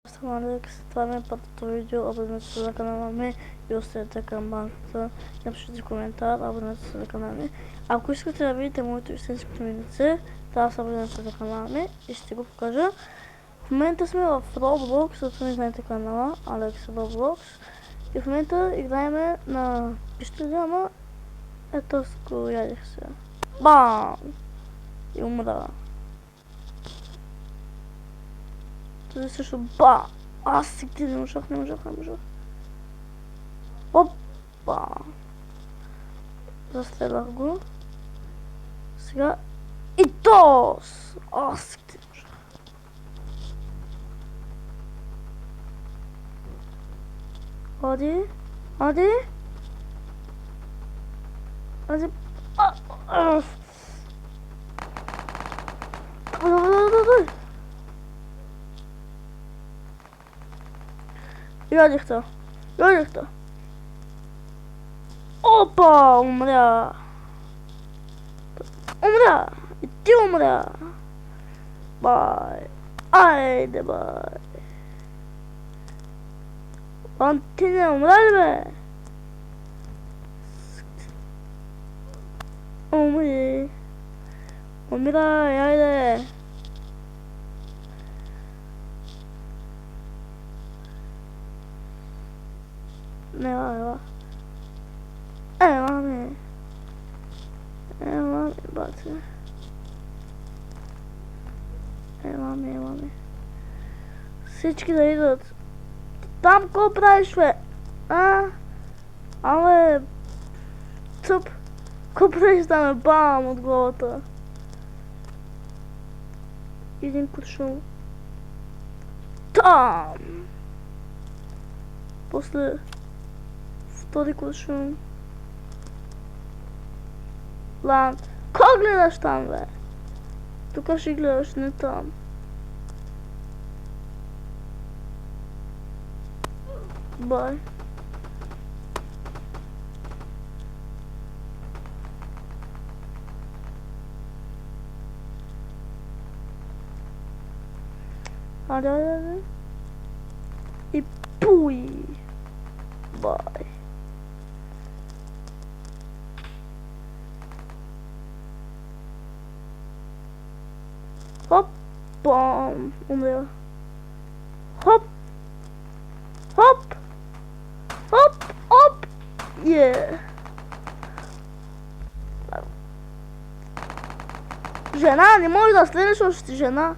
Съм Алекс, това ми е първото видео, абонирайте се за канала ми и оставете камбанката, напишете коментар, абонирайте се за канала ми. Ако искате да видите моето истинското ми лице, трябва да се абонирате за канала ми и ще го покажа. В момента сме в Roblox, защото не знаете канала, Алекс Roblox. И в момента играем на пищели, ама ето с го ядех се. Бам! И умра. Този също ба! Аз си ти не можах. Опа! Разследвах го. Сега и тос! Аз си ти не можах. Оди! Давай! Ядих то. Опа! Умря! И ти умря! Бай! Айде бай! Ти не умря ли бе? Умирай, айде! Ела ми, бате. Ела ми. Всички да идват. Там какво правиш, бе? Абе, цъп. Какво правиш там, бе? Бам от главата. Един куршум. Там! После втори куршум. Ланд. Какво гледаш там, бе? Тук ще гледаш, не там. Бай. Аде. И пуй. Бай. Хоп. Бам. Умря. Хоп. Yeah. Жена, не можеш да следиш още жена.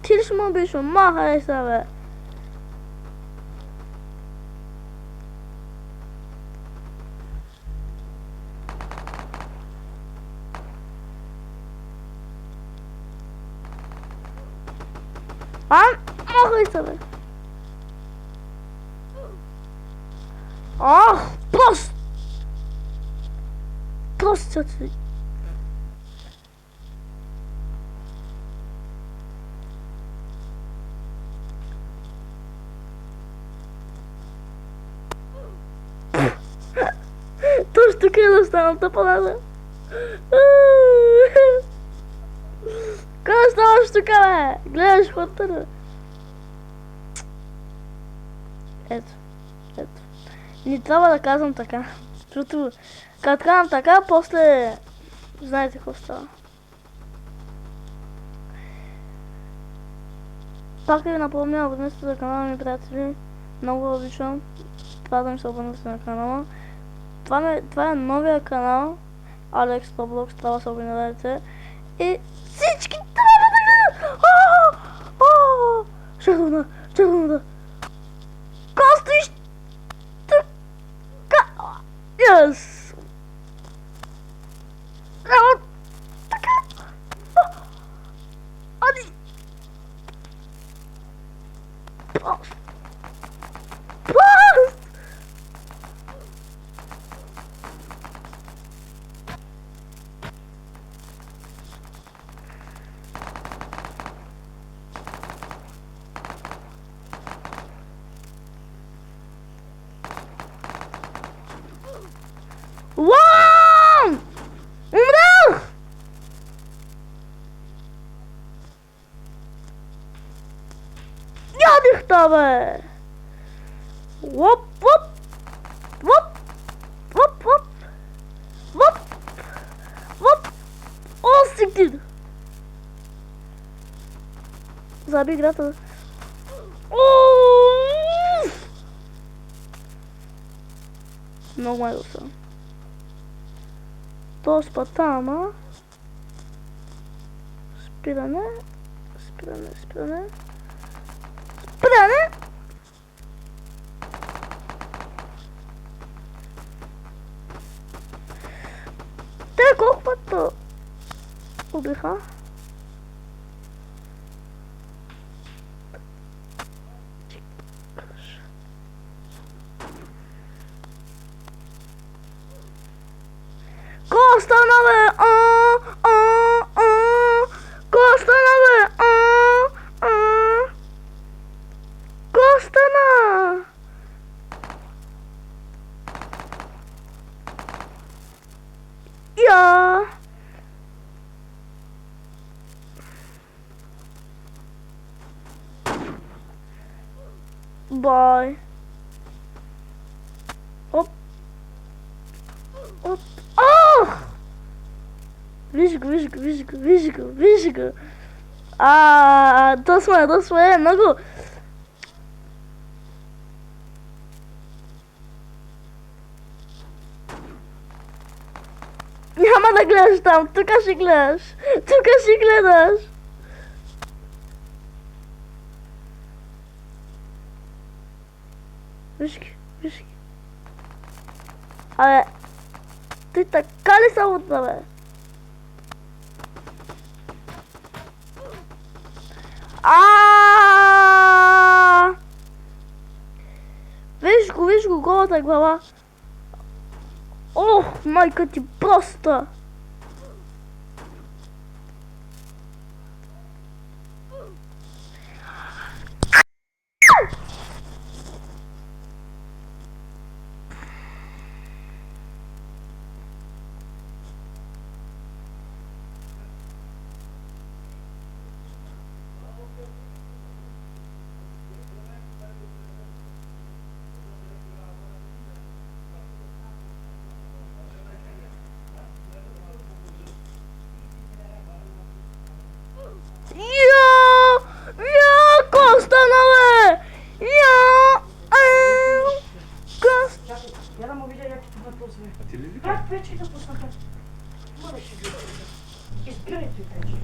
Ти ли ще му биш, махай се, бе. Махай се, бе. Просто ти. Точно тук е да стана тъпа. Къде ставаш тук, бе? Гледаш хотъра. Ето. Не трябва да казвам така. Защото като казвам така, после знаете какво става. Пак ви напомня, абонирайте се за канала ми, приятели. Много обичам това да ми се абонирате на канала. Това е новия канал. Алекс Roblox, трябва да се абонирайте. И всички трябва да гледат! Чакай. Стоиш така. Yes! Така. Ади. Пост. Уам! Умрях! Ядих Майнкрафта, бе! Лоп, лоп! Лоп! Лоп, лоп! Лоп! Лоп! О, сиктир! Заби играта. Много майко съм. То спата, ама. Спиране. Спиране, спиране. Спиране! Те колко пъти убиха? Костана, бе! Костана, бе! Костана! Я! Бай! Оп! Оп! Виж го, виж го, виж го, виж го, виж го. То сме, много. Няма да гледаш там, тук ще гледаш. Тук ще гледаш. Виж ги, виж ги. Абе, ти така ли са от бе? Виж го, голата глава. Ох, майка ти проста.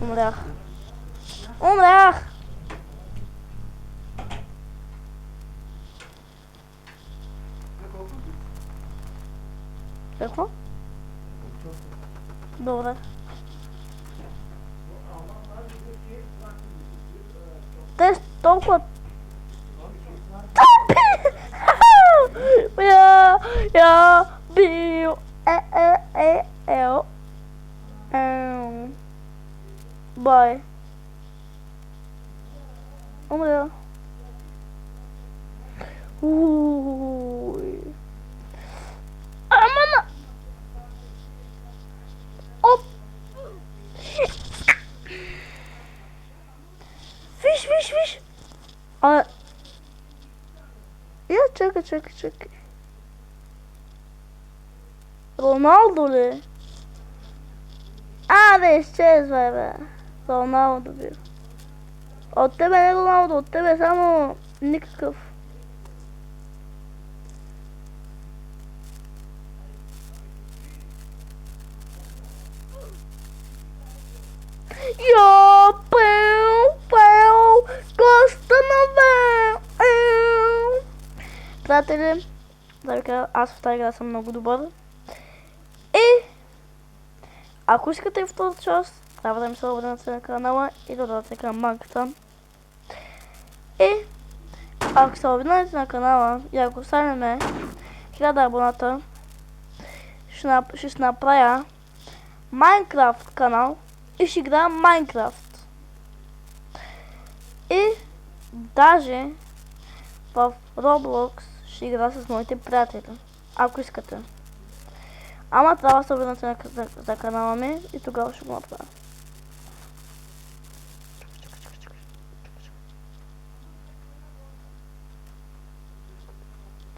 Умрях. Умрях! Какво? Добре. Те са толкова тъпи! Я бил бай. Умря. Амана! Оп! Виж! Чакай. Роналдо ли? Бе, изчезвай, бе. Роналдо бил. От тебе не Роналдо, от тебе само никакъв. Костана, бе! Приятели, да ви кажа, аз в тази игра съм много добър. И ако искате и втората част, трябва да ми се абонирате на канала и да дадете към банката. И ако се абонирате на канала и ако станем 1000 абоната, ще направя Майнкрафт канал и ще играя Майнкрафт. И даже в Roblox ще игра с моите приятели, ако искате. Ама трябва да се абонирате за канала ми и тогава ще го направя.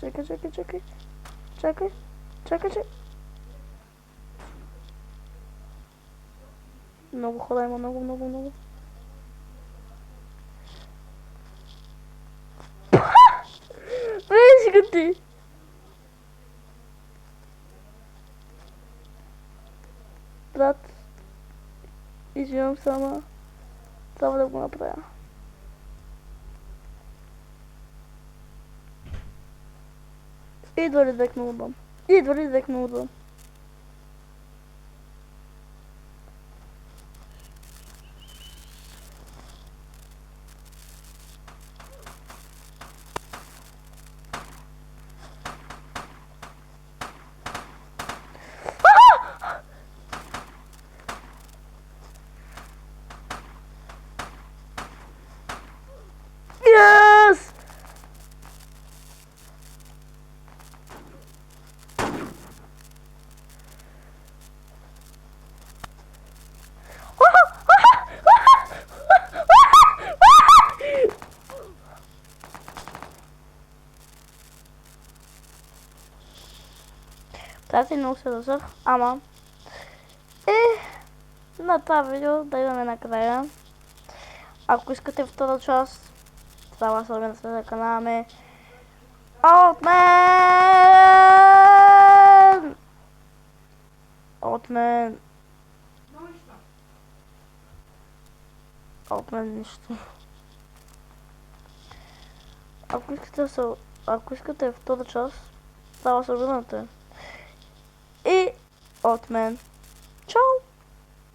Чакай, чакай, чакай. Чакай, чакай, чакай. Много хора има, много, много, много. Виж го ти! Брат, извинявам само. Трябва да го направя. Идва ли директно отвън? Идва ли директно отвън? Yes! Тази много се държах, ама на това видео да идваме накрая. Ако искате втора част, трябва да се на канала ми от мен нищо. Ако искате втора част, трябва да се върнете. И от мен